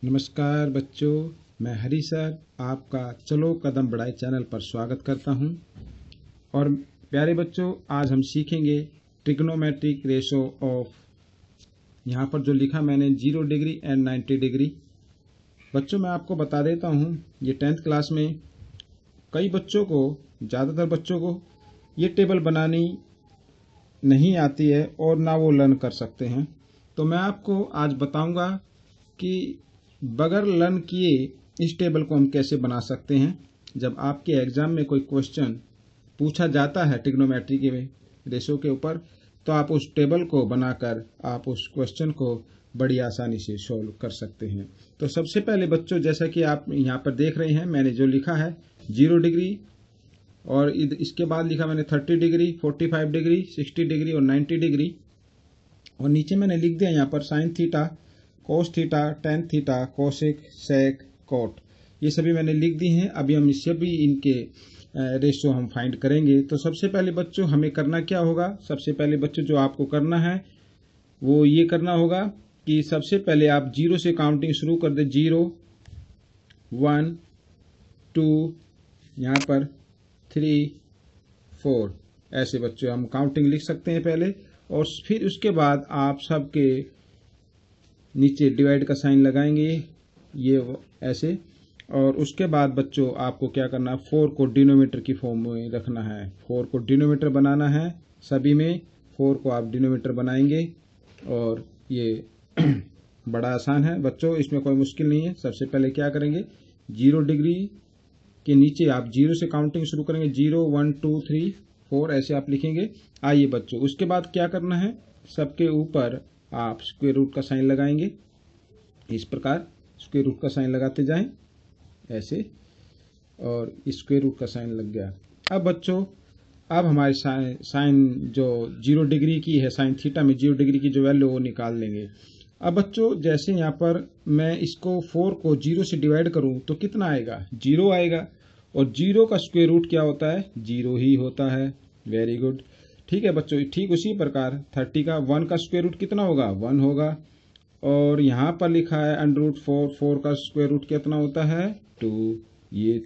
नमस्कार बच्चों, मैं हरी सर आपका चलो कदम बढ़ाए चैनल पर स्वागत करता हूं। और प्यारे बच्चों, आज हम सीखेंगे ट्रिग्नोमेट्रिक रेशो ऑफ, यहाँ पर जो लिखा मैंने 0 डिग्री एंड 90 डिग्री। बच्चों मैं आपको बता देता हूं, ये 10th क्लास में कई बच्चों को, ज़्यादातर बच्चों को ये टेबल बनानी नहीं आती है और ना वो लर्न कर सकते हैं। तो मैं आपको आज बताऊंगा कि बगैर लर्न किए इस टेबल को हम कैसे बना सकते हैं। जब आपके एग्जाम में कोई क्वेश्चन पूछा जाता है ट्रिग्नोमेट्री के रेशो के ऊपर, तो आप उस टेबल को बनाकर आप उस क्वेश्चन को बड़ी आसानी से सॉल्व कर सकते हैं। तो सबसे पहले बच्चों, जैसा कि आप यहाँ पर देख रहे हैं, मैंने जो लिखा है 0 डिग्री और इसके बाद लिखा मैंने 30 डिग्री, 45 डिग्री, 60 डिग्री और 90 डिग्री। और नीचे मैंने लिख दिया यहाँ पर sine theta, cos theta, tan theta, cosec, sec, cot, ये सभी मैंने लिख दी हैं। अभी हम इससे भी इनके रेशो हम फाइंड करेंगे। तो सबसे पहले बच्चों हमें करना क्या होगा, सबसे पहले बच्चों जो आपको करना है वो ये करना होगा कि सबसे पहले आप 0 से काउंटिंग शुरू कर दे। 0, 1, 2, यहाँ पर 3, 4, ऐसे बच्चों हम काउंटिंग लिख सकते हैं पहले। और फिर उसके बाद आप सबके नीचे डिवाइड का साइन लगाएंगे, ये ऐसे। और उसके बाद बच्चों आपको क्या करना है, 4 को डिनोमीटर की फॉर्म में रखना है। 4 को डिनोमीटर बनाना है, सभी में 4 को आप डिनोमीटर बनाएंगे। और ये बड़ा आसान है बच्चों, इसमें कोई मुश्किल नहीं है। सबसे पहले क्या करेंगे, 0 डिग्री के नीचे आप 0 से काउंटिंग शुरू करेंगे। 0, 1, 2, 3, 4 ऐसे आप लिखेंगे। आइए बच्चों, उसके बाद क्या करना है, सबके ऊपर आप स्क्वायर रूट का साइन लगाएंगे। इस प्रकार स्क्वायर रूट का साइन लगाते जाएं ऐसे, और स्क्वायर रूट का साइन लग गया। अब बच्चों, अब हमारी साइन जो 0 डिग्री की है, साइन थीटा में 0 डिग्री की जो वैल्यू वो निकाल लेंगे। अब बच्चों जैसे यहाँ पर मैं इसको 4 को 0 से डिवाइड करूं तो कितना आएगा, 0 आएगा। और 0 का स्क्वायर रूट क्या होता है, 0 ही होता है। वेरी गुड, ठीक है बच्चों। ठीक उसी प्रकार 30 का 1 का स्क्वायर रूट कितना होगा, 1 होगा। और यहाँ पर लिखा है √4, 4 का स्क्वायर रूट कितना होता है, 2। ये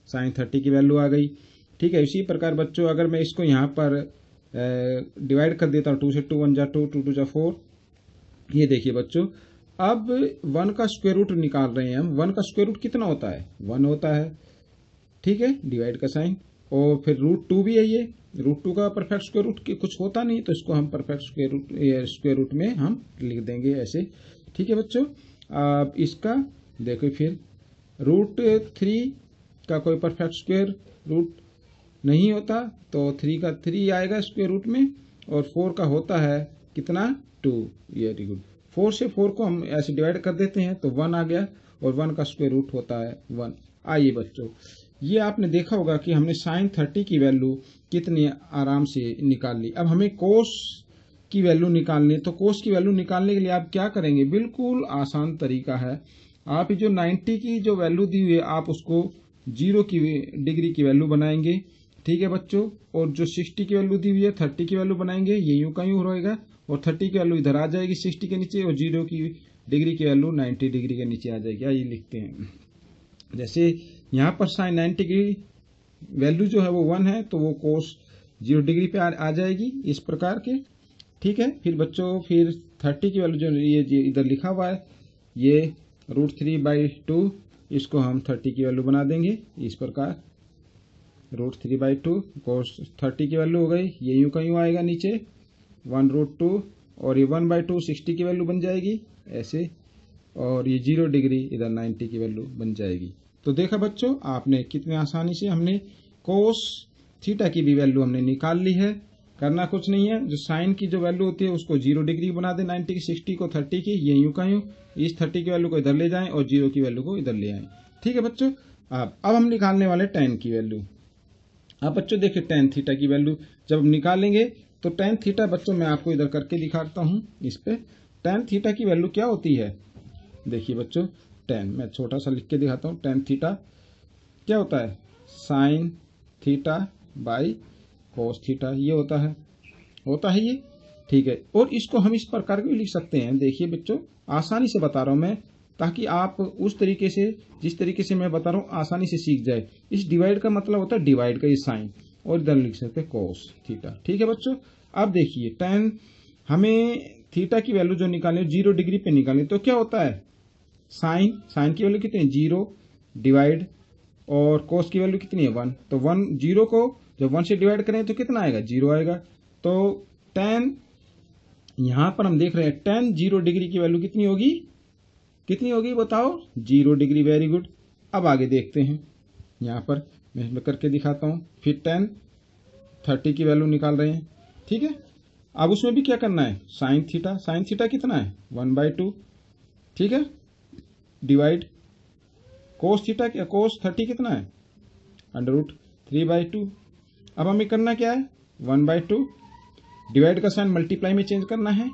साइन 30 की वैल्यू आ गई। ठीक है, इसी प्रकार बच्चों अगर मैं इसको यहाँ पर डिवाइड कर देता हूँ, 2 से 2 1 जा 2, 2 2 जा 4। ये देखिए बच्चों, अब 1 का स्क्वायर रूट निकाल रहे हैं हम। 1 का स्क्वायर रूट कितना होता है, 1 होता है। ठीक है, डिवाइड का साइन। और फिर √2 भी है ये। √2 का परफेक्ट स्क्वायर रूट कुछ होता नहीं, तो इसको हम परफेक्ट स्क्वायर रूट में हम लिख देंगे ऐसे। ठीक है बच्चों, अब इसका देखो, फिर √3 का कोई परफेक्ट स्क्वायर रूट नहीं होता, तो 3 का 3 आएगा स्क्वायर रूट में। और 4 का होता है कितना, 2। वेरी गुड, 4 से 4 को हम ऐसे डिवाइड कर देते हैं तो 1 आ गया। और 1 का स्क्वायर रूट होता है 1। आइए बच्चों, ये आपने देखा होगा कि हमने साइन 30 की वैल्यू कितनी आराम से निकाल ली। अब हमें कोस की वैल्यू निकालनी है। तो कोस की वैल्यू निकालने के लिए आप क्या करेंगे, बिल्कुल आसान तरीका है। आप जो 90 की जो वैल्यू दी हुई है, आप उसको 0 की डिग्री की वैल्यू बनाएंगे। ठीक है बच्चों, और जो 60 की वैल्यू दी हुई है 30 की वैल्यू बनाएंगे। ये यूं का यूं रहेगा, और 30 की वैल्यू इधर आ जाएगी 60 के नीचे, और 0 की डिग्री की वैल्यू 90 डिग्री के नीचे आ जाएगी। आइए लिखते हैं, जैसे यहाँ पर साइन 90 की वैल्यू जो है वो 1 है, तो वो कोस 0 डिग्री पे आ जाएगी इस प्रकार के। ठीक है, फिर बच्चों फिर 30 की वैल्यू जो ये इधर लिखा हुआ है, ये √3/2, इसको हम 30 की वैल्यू बना देंगे इस प्रकार। √3/2 कोस 30 की वैल्यू हो गई। ये यूं का यूं आएगा नीचे 1√2, और ये 1/2 60 की वैल्यू बन जाएगी ऐसे। और ये 0 डिग्री इधर 90 की वैल्यू बन जाएगी। तो देखा बच्चों, आपने कितने आसानी से हमने कोस थीटा की भी वैल्यू हमने निकाल ली है। करना कुछ नहीं है, जो साइन की जो वैल्यू होती है उसको 0 डिग्री बना दे, 90 की, 60 को 30 की, ये यूं का यूं। इस 30 की वैल्यू को इधर ले जाएं और 0 की वैल्यू को इधर ले आएं। ठीक है बच्चों, अब हम निकालने वाले tan की वैल्यू। अब बच्चों देखिए, tan थीटा की वैल्यू जब हम निकालेंगे तो tan थीटा बच्चों मैं आपको इधर करके दिखाता हूँ इस पे। tan थीटा की वैल्यू क्या होती है, देखिए बच्चों, tan, मैं छोटा सा लिख के दिखाता हूँ। tan थीटा क्या होता है, sine theta by cos theta, ये होता है ये। ठीक है, और इसको हम इस प्रकार भी लिख सकते हैं। देखिए बच्चों, आसानी से बता रहा हूँ मैं, ताकि आप उस तरीके से, जिस तरीके से मैं बता रहा हूँ, आसानी से सीख जाए। इस डिवाइड का मतलब होता है डिवाइड का ये साइन, और इधर लिख सकते हैं कोस थीटा। ठीक है बच्चों, अब देखिए tan, हमें थीटा की वैल्यू जो निकालें 0 डिग्री पे निकालें तो क्या होता है, साइन की वैल्यू कितनी है 0 डिवाइड, और कोस की वैल्यू कितनी है 1, तो 1 0 को जब 1 से डिवाइड करें तो कितना आएगा 0 आएगा। तो tan, यहां पर हम देख रहे हैं tan 0 डिग्री की वैल्यू कितनी होगी, कितनी होगी बताओ 0 डिग्री। Very good. अब आगे देखते हैं, यहां पर मैं करके दिखाता हूं। फिर tan 30 की वैल्यू निकाल रहे हैं। ठीक है, अब उसमें भी क्या करना है, साइन थीटा कितना है 1/2। ठीक है, डिवाइड कोस थीटा, क्या कोस 30 कितना है √3/2। अब हमें करना क्या है 1/2, डिवाइड का साइन मल्टीप्लाई में चेंज करना है,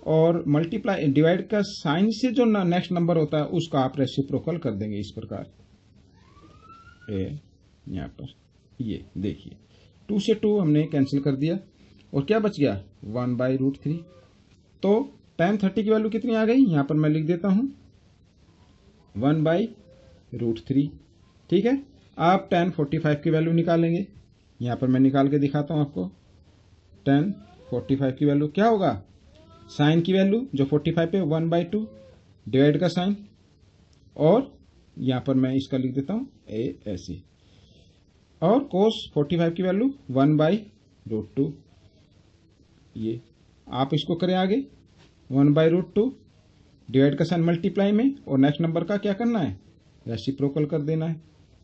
और मल्टीप्लाई डिवाइड का साइन से जो नेक्स्ट नंबर होता है उसका आप रेसिप्रोकल कर देंगे इस प्रकार। यहाँ पर ये देखिए 2 से 2 हमने कैंसिल कर दिया, और क्या बच गया 1/√3। तो tan 30 की वैल्यू कितनी आ गई, यहां पर मैं लिख देता हूं 1/√3। ठीक है, आप tan 45 की वैल्यू निकालेंगे, यहां पर मैं निकाल के दिखाता हूं आपको। tan 45 की वैल्यू क्या होगा, साइन की वैल्यू जो 45 पे 1/2 डिवाइड का साइन, और यहां पर मैं इसका लिख देता हूं ऐसे, और cos 45 की वैल्यू 1/√2। ये आप इसको करें आगे 1/√2 डिवाइड का साइन मल्टीप्लाई में, और नेक्स्ट नंबर का क्या करना है रेसिप्रोकल कर देना है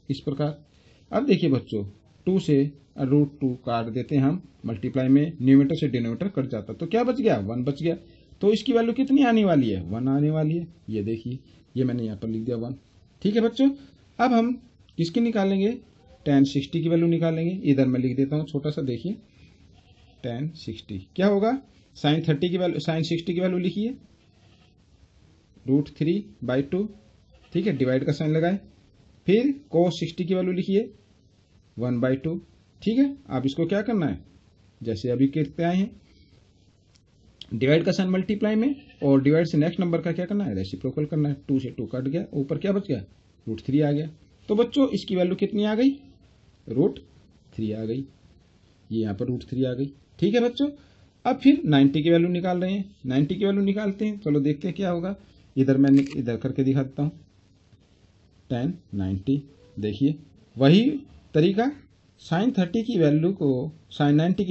इस प्रकार। अब देखिए बच्चों 2 से √2 काट देते हैं हम, मल्टीप्लाई में न्यूमरेटर से डिनोमिनेटर कट जाता, तो क्या बच गया 1 बच गया। तो इसकी वैल्यू कितनी आने वाली है 1 आने वाली है। ये देखिए, ये मैंने यहाँ पर लिख दिया 1। ठीक है बच्चों, अब हम किसकी निकालेंगे, tan 60 की वैल्यू निकालेंगे। इधर मैं लिख देता हूँ छोटा सा, देखिए tan 60 क्या होगा, sin 60 की वैल्यू लिखिए √3/2। ठीक है, डिवाइड का साइन लगाए, फिर cos 60 की वैल्यू लिखिए 1/2। ठीक है, आप इसको क्या करना है, जैसे अभी करते आए हैं, डिवाइड का साइन मल्टीप्लाई में, और डिवाइड से नेक्स्ट नंबर का क्या करना है रेसिप्रोकल करना है। 2 से 2 कट गया, ऊपर क्या बच गया √3 आ गया। तो बच्चों इसकी वैल्यू कितनी आ गई √3 आ गई, ये यहाँ पर √3 आ गई। ठीक है बच्चों, अब फिर 90 की वैल्यू निकाल रहे हैं, 90 की वैल्यू निकालते हैं, चलो देखते हैं क्या होगा। इधर मैं इधर करके दिखा देता हूँ tan 90। देखिए वही तरीका, sin 90 की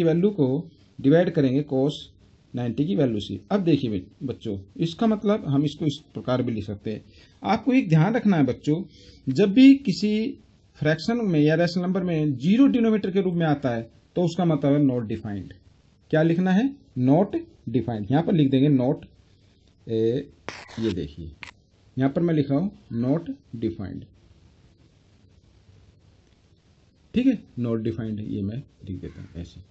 वैल्यू को डिवाइड करेंगे cos 90 की वैल्यू से। अब देखिए बच्चों, इसका मतलब हम इसको इस प्रकार भी लिख सकते हैं। आपको एक ध्यान रखना है बच्चों, जब भी किसी फ्रैक्शन में या रैशनल नंबर में 0 डिनोमिनेटर के रूप में आता है तो उसका मतलब है नॉट डिफाइंड। क्या लिखना है, नॉट डिफाइंड। यहां पर लिख देंगे नॉट, ये देखिए यहां पर मैं लिख रहा हूं नॉट डिफाइंड। ठीक है, नॉट डिफाइंड, ये मैं लिख देता हूं ऐसे।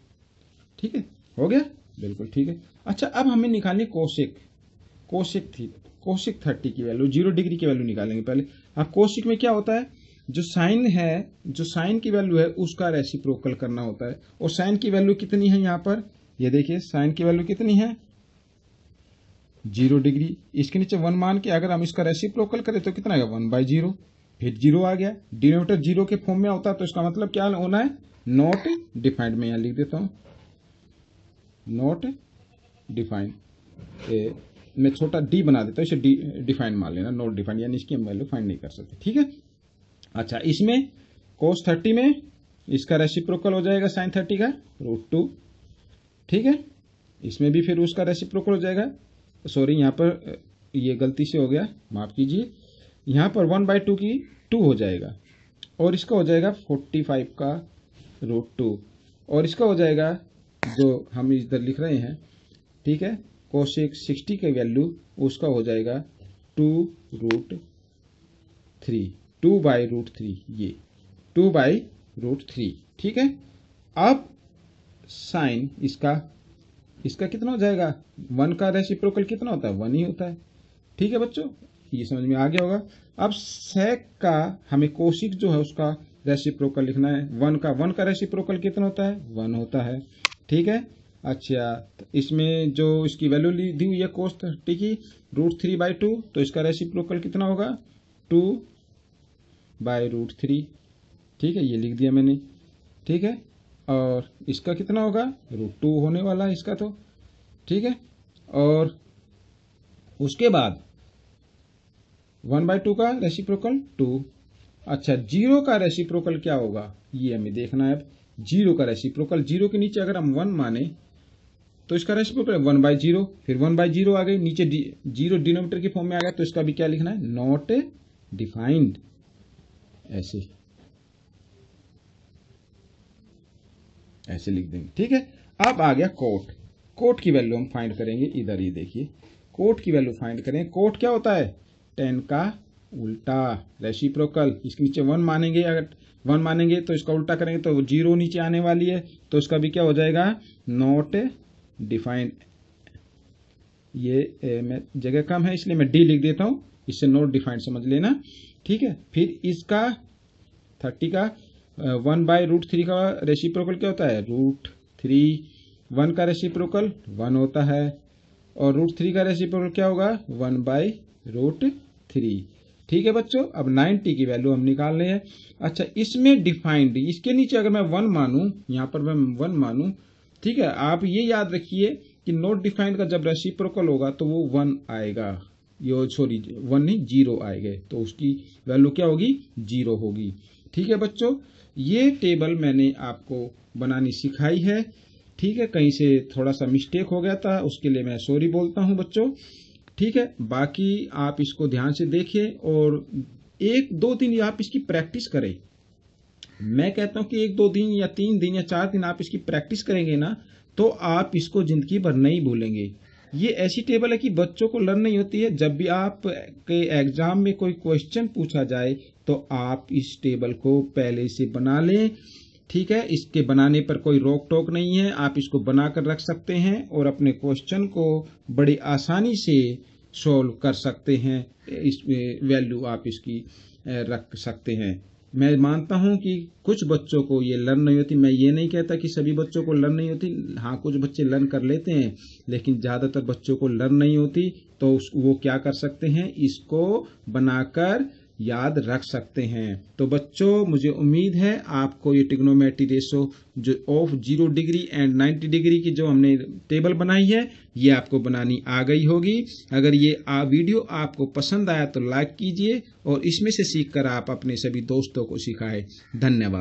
ठीक है, हो गया, बिल्कुल ठीक है। अच्छा, अब हमें निकालनी कोशिक 30 की वैल्यू, 0 डिग्री की वैल्यू निकालेंगे पहले। अब कोशिक में क्या होता है, जो साइन की वैल्यू है उसका रेसिप्रोकल करना होता है, और साइन की वैल्यू कितनी है यहाँ पर, ये देखिए साइन की वैल्यू कितनी है 0 डिग्री। इसके नीचे 1 मान के अगर हम इसका रेसिप्रोकल करें तो कितना आएगा 1/0, फिर 0 आ गया। डिनोमिनेटर 0 के फॉर्म में होता है तो इसका मतलब क्या होना है, नॉट डिफाइंड। में यहाँ लिख देता हूं नॉट डिफाइंड, मैं छोटा डी बना देता हूं, इसे डिफाइंड मान लेना, नॉट डिफाइंड, यानी इसकी हम वैल्यू फाइंड नहीं कर सकते। ठीक है, अच्छा इसमें cos 30 में इसका रेसिप्रोकल हो जाएगा sin 30 का √2। ठीक है, इसमें भी फिर उसका रेसिप्रोकल हो जाएगा, सॉरी यहाँ पर ये गलती से हो गया, माफ कीजिए, यहाँ पर 1/2 की 2 हो जाएगा, और इसका हो जाएगा 45 का √2, और इसका हो जाएगा जो हम इधर लिख रहे हैं। ठीक है, कोसेक 60 की वैल्यू उसका हो जाएगा 2/√3, ये 2/√3। ठीक है, अब साइन इसका कितना हो जाएगा, 1 का रेसिप्रोकल कितना होता है 1 ही होता है। ठीक है बच्चों, ये समझ में आ गया होगा। अब सेक का हमें कोशिक जो है उसका रेसिप्रोकल लिखना है, 1 का रेसिप्रोकल कितना होता है 1 होता है। ठीक है, अच्छा, तो इसमें जो इसकी वैल्यू दी हुई है cos 30 की √3/2, तो इसका रेसिप्रोकल कितना होगा 2/√3। ठीक है, ये लिख दिया मैंने। ठीक है, और इसका कितना होगा √2 होने वाला है इसका तो। ठीक है, और उसके बाद 1/2 का रेसिप्रोकल 2। अच्छा, 0 का रेसिप्रोकल क्या होगा ये हमें देखना है। अब 0 का रेसिप्रोकल, 0 के नीचे अगर हम 1 माने तो इसका रेसिप्रोकल 1/0, फिर 1/0 आ गई, नीचे 0 डिनोमिनेटर की फॉर्म में आ गया, तो इसका भी क्या लिखना है नॉट डिफाइंड, ऐसे लिख देंगे। ठीक है, अब आ गया कोट की वैल्यू हम फाइंड करेंगे। इधर ये देखिए, कोट की वैल्यू फाइंड करें। कोट क्या होता है 10 का उल्टा रेसिप्रोकल। इसके नीचे 1 मानेंगे, अगर 1 मानेंगे तो इसका उल्टा करेंगे तो 0 नीचे आने वाली है, तो इसका भी क्या हो जाएगा नॉट डिफाइंड। ये मैं जगह कम है इसलिए मैं डी लिख देता हूं, इससे नॉट डिफाइंड समझ लेना। ठीक है, फिर इसका 30 का 1/√3 का रेसिप्रोकल क्या होता है √3। 1 का रेसिप्रोकल 1 होता है, और √3 का रेसिप्रोकल क्या होगा 1/√3। ठीक है बच्चों, अब 90 की वैल्यू हम निकाल रहे हैं। अच्छा, इसमें डिफाइंड, इसके नीचे अगर मैं 1 मानूं, यहां पर मैं 1 मानूं, ठीक है, आप ये याद रखिए कि नॉट डिफाइंड का जब रेसिप्रोकल होगा तो वो 1 आएगा, यो सॉरी 1 नहीं 0 आएगा, तो उसकी वैल्यू क्या होगी 0 होगी। ठीक है बच्चों, ये टेबल मैंने आपको बनानी सिखाई है। ठीक है, कहीं से थोड़ा सा मिस्टेक हो गया था, उसके लिए मैं सॉरी बोलता हूं बच्चों। ठीक है, बाकी आप इसको ध्यान से देखें और 1-2 दिन आप इसकी प्रैक्टिस करें। मैं कहता हूं कि 1-2 दिन या 3 दिन या 4 दिन आप इसकी प्रैक्टिस करेंगे ना, तो आप इसको जिंदगी भर नहीं भूलेंगे। ये ऐसी टेबल है कि बच्चों को लर्न नहीं होती है। जब भी आप के एग्जाम में कोई क्वेश्चन पूछा जाए तो आप इस टेबल को पहले से बना लें। ठीक है, इसके बनाने पर कोई रोक टोक नहीं है, आप इसको बनाकर रख सकते हैं और अपने क्वेश्चन को बड़ी आसानी से सॉल्व कर सकते हैं। इस वैल्यू आप इसकी रख सकते हैं। मैं मानता हूं कि कुछ बच्चों को ये लर्न नहीं होती, मैं ये नहीं कहता कि सभी बच्चों को लर्न नहीं होती, हाँ कुछ बच्चे लर्न कर लेते हैं, लेकिन ज़्यादातर बच्चों को लर्न नहीं होती, तो वो क्या कर सकते हैं इसको बनाकर याद रख सकते हैं। तो बच्चों, मुझे उम्मीद है आपको ये ट्रिग्नोमेट्री रेशो जो ऑफ 0 डिग्री एंड 90 डिग्री की जो हमने टेबल बनाई है ये आपको बनानी आ गई होगी। अगर ये वीडियो आपको पसंद आया तो लाइक कीजिए और इसमें से सीखकर आप अपने सभी दोस्तों को सिखाएं। धन्यवाद।